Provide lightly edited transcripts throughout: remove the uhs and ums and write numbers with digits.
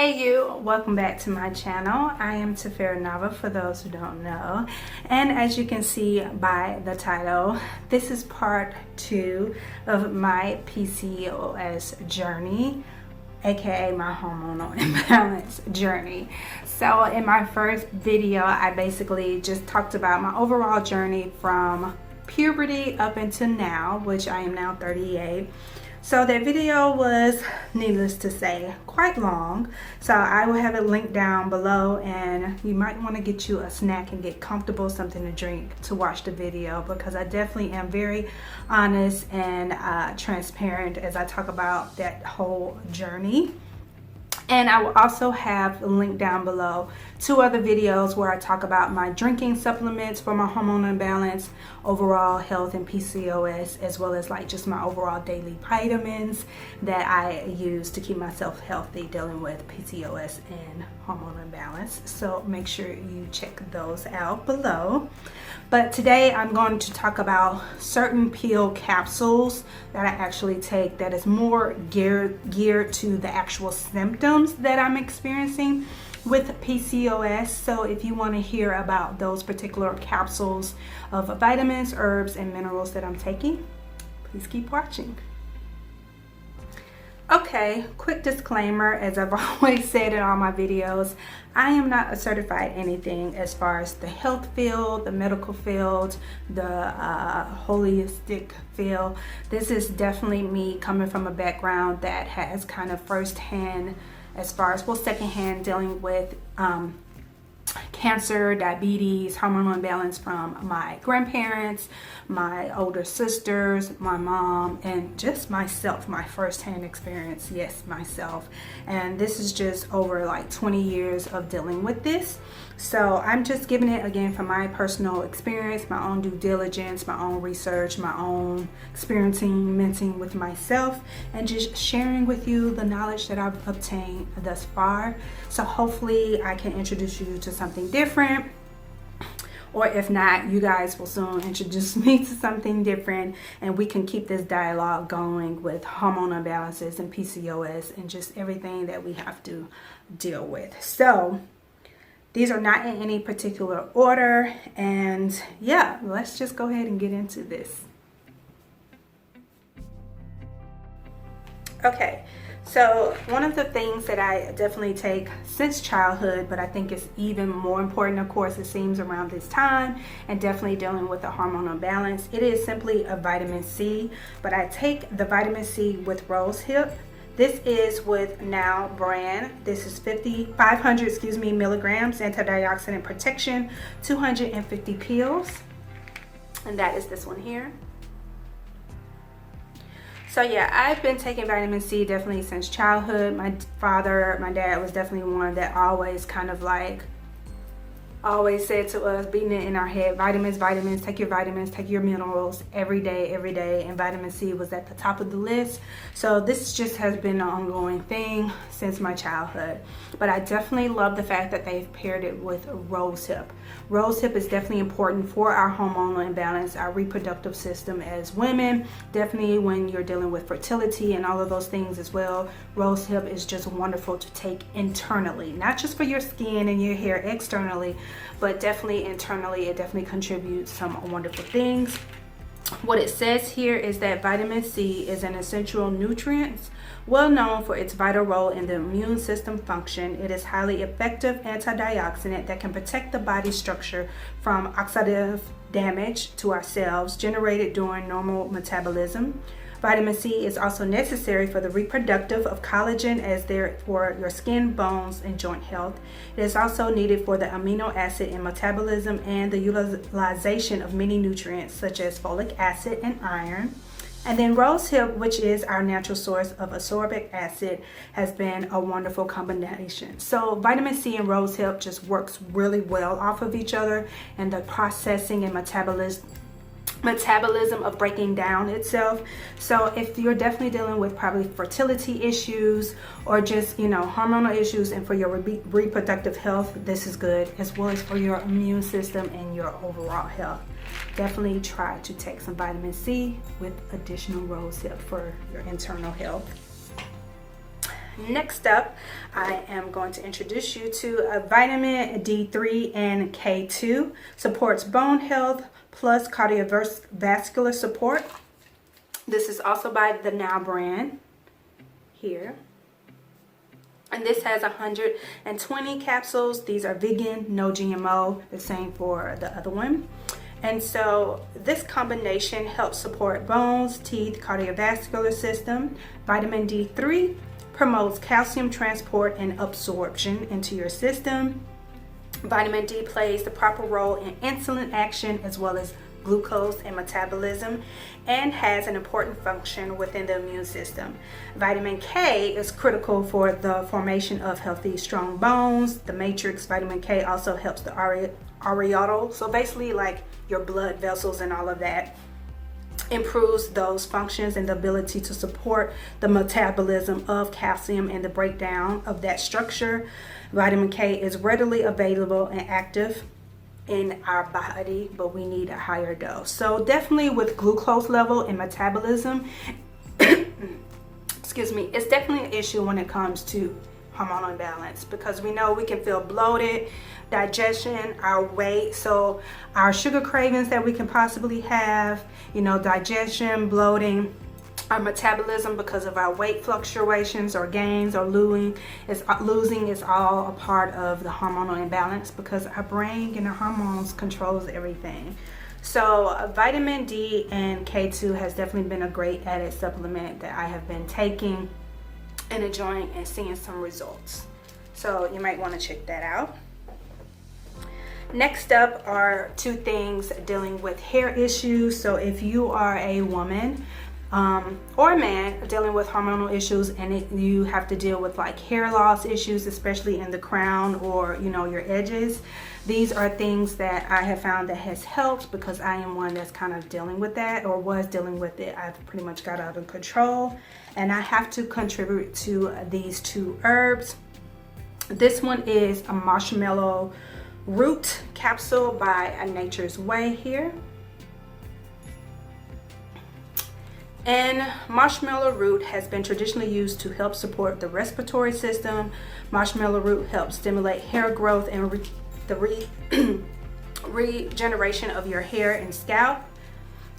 Hey you, welcome back to my channel. I am Nava for those who don't know, and as you can see by the title, this is part 2 of my PCOS journey, aka my hormonal imbalance journey. So in my first video, I basically just talked about my overall journey from puberty up until now, which I am now 38. So that video was, needless to say, quite long. So I will have it linked down below, and you might want to get you a snack and get comfortable, something to drink to watch the video, because I definitely am very honest and transparent as I talk about that whole journey. And I will also have a link down below 2 other videos where I talk about my drinking supplements for my hormonal imbalance, overall health and PCOS, as well as like just my overall daily vitamins that I use to keep myself healthy dealing with PCOS and hormonal imbalance. So make sure you check those out below. But today I'm going to talk about certain pill capsules that I actually take that is more geared to the actual symptoms that I'm experiencing with PCOS. So if you want to hear about those particular capsules of vitamins, herbs, and minerals that I'm taking, please keep watching. Okay, quick disclaimer, as I've always said in all my videos, I am not a certified anything as far as the health field, the medical field, the holistic field. This is definitely me coming from a background that has kind of firsthand, as far as, well, secondhand dealing with cancer, diabetes, hormonal imbalance from my grandparents, my older sisters, my mom, and just myself, my firsthand experience, yes, myself. And this is just over like 20 years of dealing with this. So I'm just giving it again from my personal experience, my own due diligence, my own research, my own experimenting with myself, and just sharing with you the knowledge that I've obtained thus far. So hopefully I can introduce you to something different, or if not, you guys will soon introduce me to something different, and we can keep this dialogue going with hormonal imbalances and PCOS and just everything that we have to deal with. So these are not in any particular order, and yeah, let's just go ahead and get into this. Okay, so one of the things that I definitely take since childhood, but I think it's even more important, of course, it seems around this time, and definitely dealing with the hormonal imbalance, it is simply a vitamin C. But I take the vitamin C with rose hip. This is with Now brand. This is 500 milligrams antioxidant protection, 250 pills, and that is this one here. So yeah, I've been taking vitamin C definitely since childhood. My dad was definitely one that always kind of like always said to us, beating it in our head, vitamins, take your minerals every day, and vitamin C was at the top of the list. So this just has been an ongoing thing since my childhood. But I definitely love the fact that they've paired it with rosehip. Rosehip is definitely important for our hormonal imbalance, our reproductive system as women, definitely when you're dealing with fertility and all of those things as well. Rosehip is just wonderful to take internally, not just for your skin and your hair externally, but definitely internally. It definitely contributes some wonderful things. What it says here is that vitamin C is an essential nutrient well known for its vital role in the immune system function. It is highly effective antioxidant that can protect the body structure from oxidative damage to our cells generated during normal metabolism. Vitamin C is also necessary for the reproductive of collagen as there for your skin, bones, and joint health. It is also needed for the amino acid in metabolism and the utilization of many nutrients such as folic acid and iron. And then rosehip, which is our natural source of ascorbic acid, has been a wonderful combination. So vitamin C and rosehip just works really well off of each other, and the processing and metabolism of breaking down itself. So if you're definitely dealing with probably fertility issues or just, hormonal issues, and for your reproductive health, this is good, as well as for your immune system and your overall health. Definitely try to take some vitamin C with additional rosehip for your internal health. Next up, I am going to introduce you to a vitamin D3 and K2. Supports bone health plus cardiovascular support. This is also by the Now brand here. And this has 120 capsules. These are vegan, no GMO, the same for the other one. And so this combination helps support bones, teeth, cardiovascular system. Vitamin D3 promotes calcium transport and absorption into your system. Vitamin D plays the proper role in insulin action as well as glucose and metabolism, and has an important function within the immune system. Vitamin K is critical for the formation of healthy, strong bones. The matrix vitamin K also helps the areola, so basically like your blood vessels and all of that. Improves those functions and the ability to support the metabolism of calcium and the breakdown of that structure. Vitamin K is readily available and active in our body, but we need a higher dose. So definitely with glucose level and metabolism, excuse me, it's definitely an issue when it comes to hormonal imbalance, because we know we can feel bloated, digestion, our weight, so our sugar cravings that we can possibly have, you know, digestion, bloating, our metabolism because of our weight fluctuations or gains or losing is all a part of the hormonal imbalance, because our brain and our hormones controls everything. So vitamin D and K2 has definitely been a great added supplement that I have been taking and enjoying and seeing some results. So you might want to check that out. Next up are two things dealing with hair issues. So if you are a woman or a man dealing with hormonal issues, and you have to deal with like hair loss issues, especially in the crown or, you know, your edges, these are things that I have found that has helped, because I am one that's kind of dealing with that, or was dealing with it. I've pretty much got out of control, and I have to contribute to these two herbs. This one is a Marshmellow Root capsule by Nature's Way here. And Marshmellow Root has been traditionally used to help support the respiratory system. Marshmellow Root helps stimulate hair growth and the regeneration of your hair and scalp.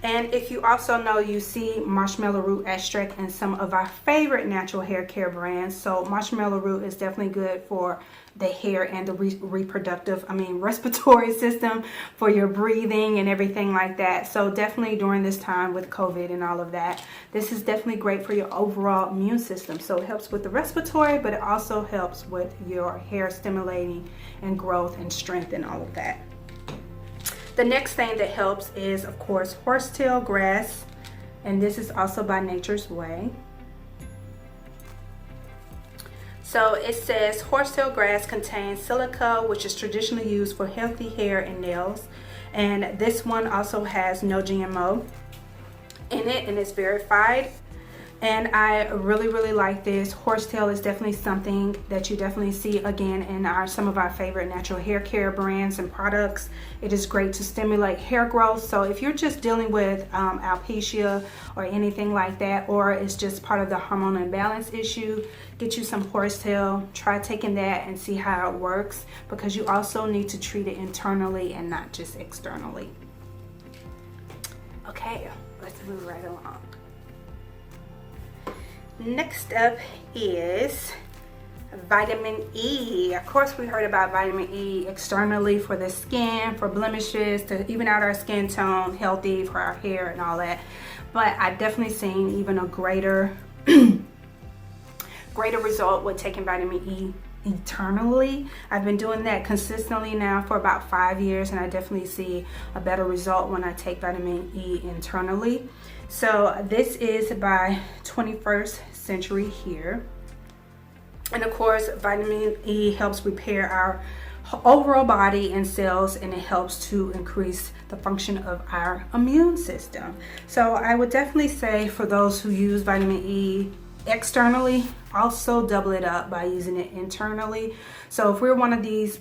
And if you also know, you see Marshmellow Root extract in some of our favorite natural hair care brands. So Marshmellow Root is definitely good for the hair and the respiratory system, for your breathing and everything like that. So definitely during this time with COVID and all of that, this is definitely great for your overall immune system. So it helps with the respiratory, but it also helps with your hair stimulating and growth and strength and all of that. The next thing that helps is, of course, Horsetail Grass, and this is also by Nature's Way. So it says Horsetail Grass contains silica, which is traditionally used for healthy hair and nails, and this one also has no GMO in it, and it's verified. And I really like this. Horsetail is definitely something that you definitely see again in some of our favorite natural hair care brands and products. It is great to stimulate hair growth. So if you're just dealing with alopecia or anything like that, or it's just part of the hormonal imbalance issue, get you some Horsetail. Try taking that and see how it works, because you also need to treat it internally and not just externally. Okay, let's move right along. Next up is vitamin E. Of course, we heard about vitamin E externally for the skin, for blemishes, to even out our skin tone, healthy for our hair and all that. But I've definitely seen even a greater result with taking vitamin E internally. I've been doing that consistently now for about 5 years, and I definitely see a better result when I take vitamin E internally. So this is by 21st Century here. And of course, vitamin E helps repair our overall body and cells, and it helps to increase the function of our immune system. So I would definitely say for those who use vitamin E externally, also double it up by using it internally. So if we're one of these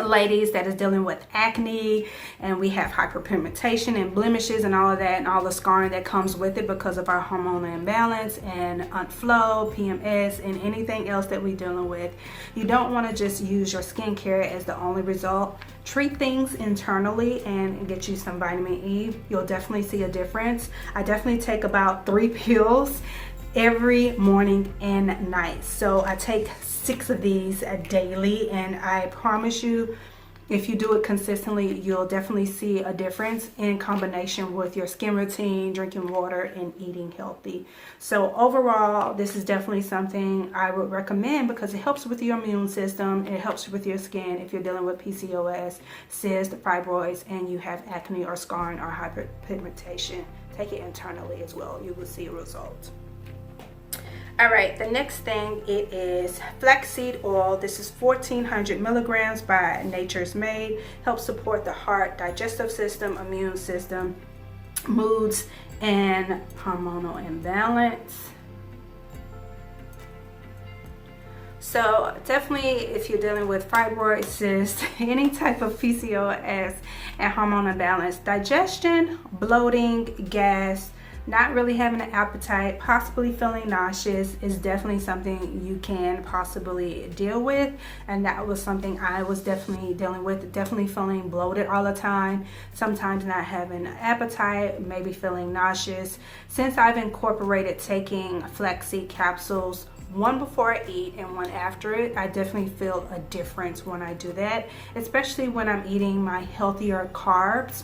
ladies that is dealing with acne, and we have hyperpigmentation and blemishes and all of that, and all the scarring that comes with it because of our hormonal imbalance and unflow, PMS, and anything else that we're dealing with. You don't want to just use your skincare as the only result. Treat things internally and get you some vitamin E. You'll definitely see a difference. I definitely take about 3 pills every morning and night. So I take 6 of these daily, and I promise you, if you do it consistently, you'll definitely see a difference in combination with your skin routine, drinking water, and eating healthy. So overall, this is definitely something I would recommend because it helps with your immune system. It helps with your skin if you're dealing with PCOS, cysts, fibroids, and you have acne or scarring or hyperpigmentation. Take it internally as well. You will see a result. All right, the next thing, it is flaxseed oil. This is 1400 milligrams by Nature's Made. Helps support the heart, digestive system, immune system, moods, and hormonal imbalance. So definitely, if you're dealing with fibroid, cysts, any type of PCOS and hormonal imbalance, digestion, bloating, gas, not really having an appetite, possibly feeling nauseous is definitely something you can possibly deal with. And that was something I was definitely dealing with, definitely feeling bloated all the time, sometimes not having an appetite, maybe feeling nauseous. Since I've incorporated taking flaxseed capsules, one before I eat and one after it, I definitely feel a difference when I do that, especially when I'm eating my healthier carbs.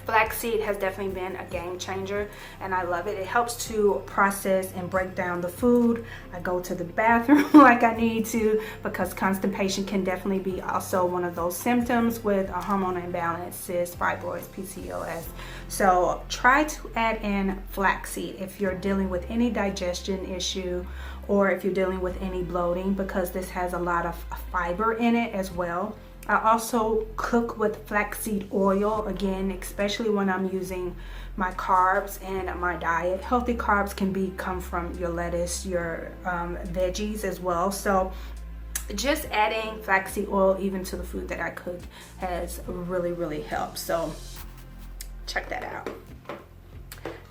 Flaxseed has definitely been a game changer, and I love it. It helps to process and break down the food. I go to the bathroom like I need to, because constipation can definitely be also one of those symptoms with a hormonal imbalance, cysts, fibroids, PCOS. So try to add in flaxseed if you're dealing with any digestion issue or if you're dealing with any bloating, because this has a lot of fiber in it as well. I also cook with flaxseed oil, again, especially when I'm using my carbs and my diet. Healthy carbs can come from your lettuce, your veggies as well. So just adding flaxseed oil even to the food that I cook has really helped. So check that out.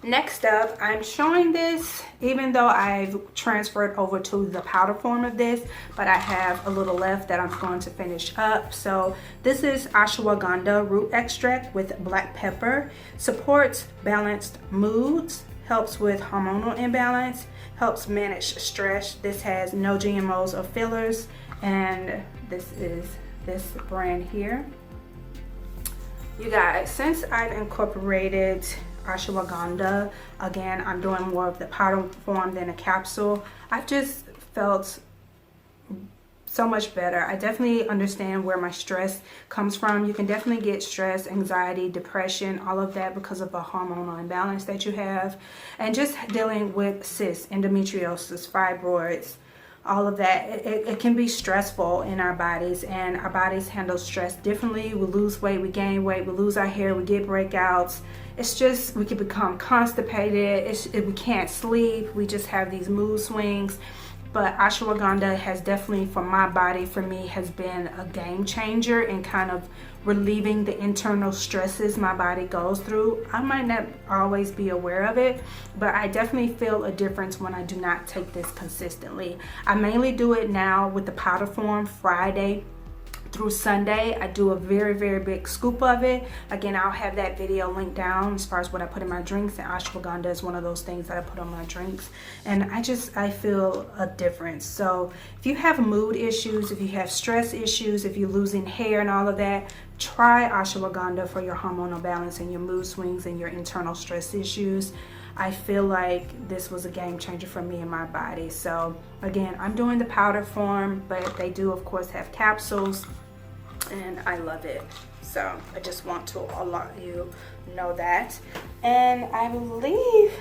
Next up, I'm showing this, even though I've transferred over to the powder form of this, but I have a little left that I'm going to finish up. So this is ashwagandha root extract with black pepper. Supports balanced moods, helps with hormonal imbalance, helps manage stress. This has no GMOs or fillers, and this is this brand here. You guys, since I've incorporated ashwagandha, again, I'm doing more of the powder form than a capsule, I've just felt so much better. I definitely understand where my stress comes from. You can definitely get stress, anxiety, depression, all of that because of a hormonal imbalance that you have, and just dealing with cysts, endometriosis, fibroids, all of that. It can be stressful in our bodies, and our bodies handle stress differently. We lose weight, we gain weight, we lose our hair, we get breakouts. It's just, we can become constipated, we can't sleep, we just have these mood swings. But ashwagandha has definitely, for my body, for me, has been a game changer in kind of relieving the internal stresses my body goes through. I might not always be aware of it, but I definitely feel a difference when I do not take this consistently. I mainly do it now with the powder form Friday through Sunday. I do a very big scoop of it. Again, I'll have that video linked down as far as what I put in my drinks, and ashwagandha is one of those things that I put on my drinks, and I feel a difference. So if you have mood issues, if you have stress issues, if you're losing hair and all of that, try ashwagandha for your hormonal balance and your mood swings and your internal stress issues. I feel like this was a game changer for me and my body. So again, I'm doing the powder form, but they do of course have capsules, and I love it. So I just want to let you know that. And I believe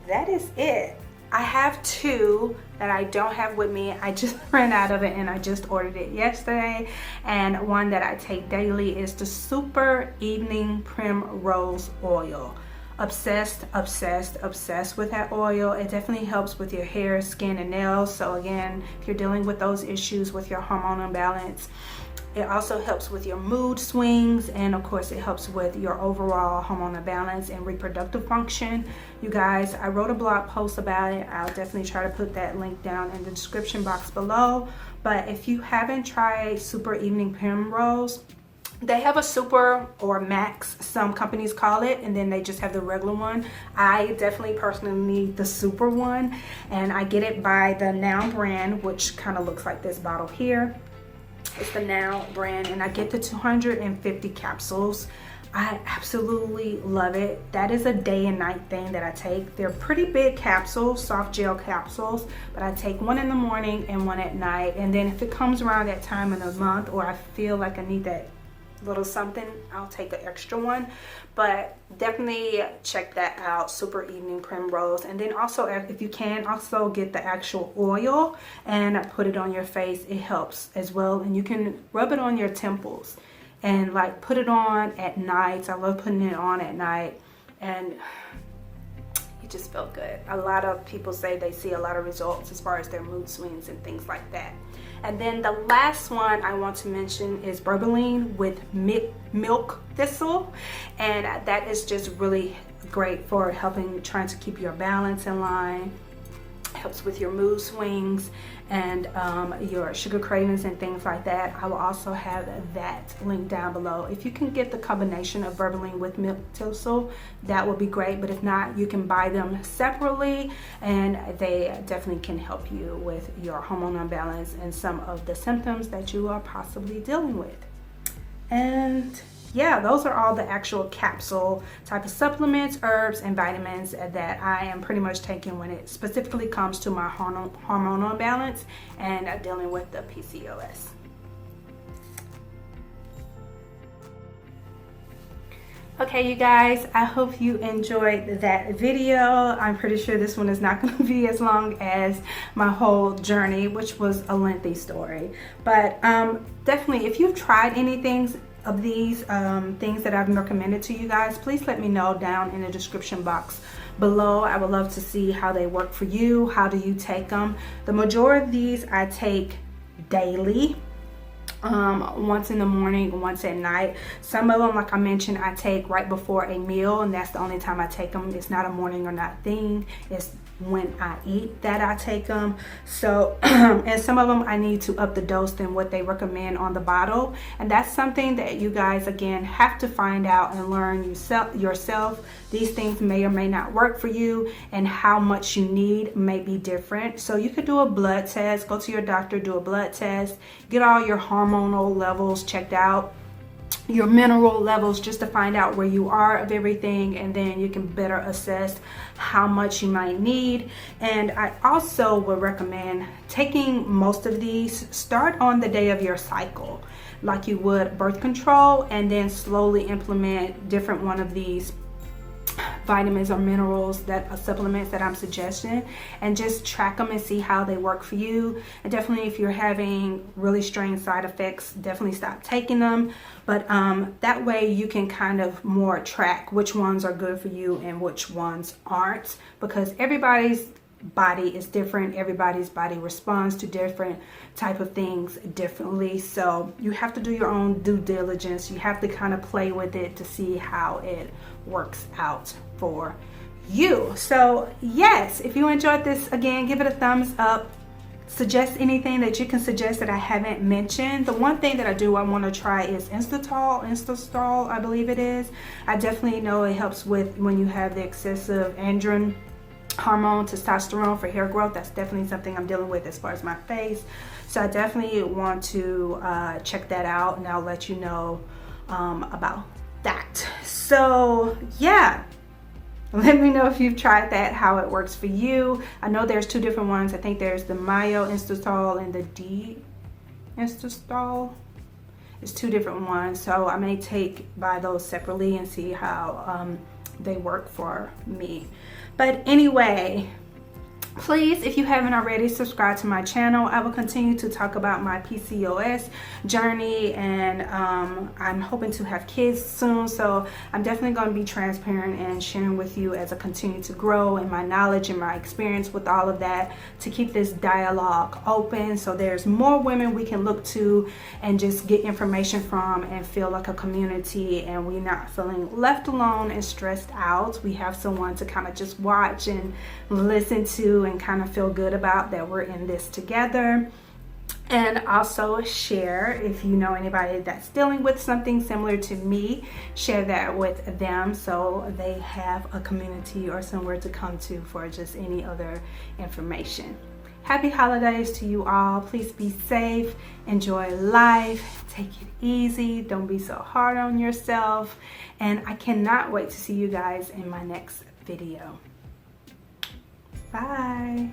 that is it. I have 2 that I don't have with me. I just ran out of it and I just ordered it yesterday. And one that I take daily is the Super Evening Primrose Oil. obsessed with that oil. It definitely helps with your hair, skin, and nails. So again, if you're dealing with those issues with your hormone imbalance, it also helps with your mood swings, and of course it helps with your overall hormonal balance and reproductive function. You guys, I wrote a blog post about it. I'll definitely try to put that link down in the description box below. But if you haven't tried Super Evening Primrose, they have a super or max, some companies call it, and then they just have the regular one. I definitely personally need the super one, and I get it by the Now brand, which kind of looks like this bottle here. It's the Now brand, and I get the 250 capsules. I absolutely love it. That is a day and night thing that I take. They're pretty big capsules, soft gel capsules, but I take one in the morning and one at night. And then if it comes around that time in the month, or I feel like I need that little something, I'll take an extra one. But definitely check that out, Super Evening Primrose. And then also, if you can, also get the actual oil and put it on your face. It helps as well, and you can rub it on your temples and like put it on at night. I love putting it on at night, and it just felt good. A lot of people say they see a lot of results as far as their mood swings and things like that. And then the last one I want to mention is Berberine with Milk Thistle, and that is just really great for trying to keep your balance in line. Helps with your mood swings and your sugar cravings and things like that. I will also have that link down below. If you can get the combination of Berberine with Milk Thistle, that would be great, but if not, you can buy them separately, and they definitely can help you with your hormone imbalance and some of the symptoms that you are possibly dealing with. And yeah, those are all the actual capsule type of supplements, herbs, and vitamins that I am pretty much taking when it specifically comes to my hormonal imbalance and dealing with the PCOS. Okay, you guys, I hope you enjoyed that video. I'm pretty sure this one is not going to be as long as my whole journey, which was a lengthy story. But definitely, if you've tried anything of these things that I've recommended to you guys, please let me know down in the description box below. I would love to see how they work for you. How do you take them? The majority of these I take daily, once in the morning, once at night. Some of them, like I mentioned, I take right before a meal, and that's the only time I take them. It's not a morning or night thing. It's when I eat that I take them. So and some of them I need to up the dose than what they recommend on the bottle, and that's something that you guys again have to find out and learn yourself. These things may or may not work for you, and how much you need may be different. So you could do a blood test, go to your doctor, do a blood test, get all your hormonal levels checked out, your mineral levels, just to find out where you are of everything, and then you can better assess how much you might need. And I also would recommend taking most of these, start on the day of your cycle like you would birth control, and then slowly implement different one of these vitamins or minerals, that supplements that I'm suggesting, and just track them and see how they work for you. And definitely, if you're having really strange side effects, definitely stop taking them. But that way you can kind of more track which ones are good for you and which ones aren't, because everybody's body is different. Everybody's body responds to different type of things differently. So you have to do your own due diligence. You have to kind of play with it to see how it works out for you. So yes, if you enjoyed this, again, give it a thumbs up. Suggest anything that you can suggest that I haven't mentioned. The one thing that I want to try is Inositol, I believe it is. I definitely know it helps with when you have the excessive androgen hormone, testosterone, for hair growth. That's definitely something I'm dealing with as far as my face. So I definitely want to check that out, and I'll let you know about that. So yeah, let me know if you've tried that, how it works for you. I know there's two different ones. I think there's the Mayo Inositol and the D Inositol. It's two different ones, so I may buy those separately and see how they work for me. But anyway, Please, if you haven't already, subscribe to my channel. I will continue to talk about my PCOS journey, and I'm hoping to have kids soon, so I'm definitely going to be transparent and sharing with you as I continue to grow in my knowledge and my experience with all of that, to keep this dialogue open so there's more women we can look to and just get information from and feel like a community, and we're not feeling left alone and stressed out. We have someone to kind of just watch and listen to and kind of feel good about that we're in this together. And also share, if you know anybody that's dealing with something similar to me, share that with them so they have a community or somewhere to come to for just any other information. Happy holidays to you all. Please be safe, enjoy life, take it easy, don't be so hard on yourself, and I cannot wait to see you guys in my next video. Bye.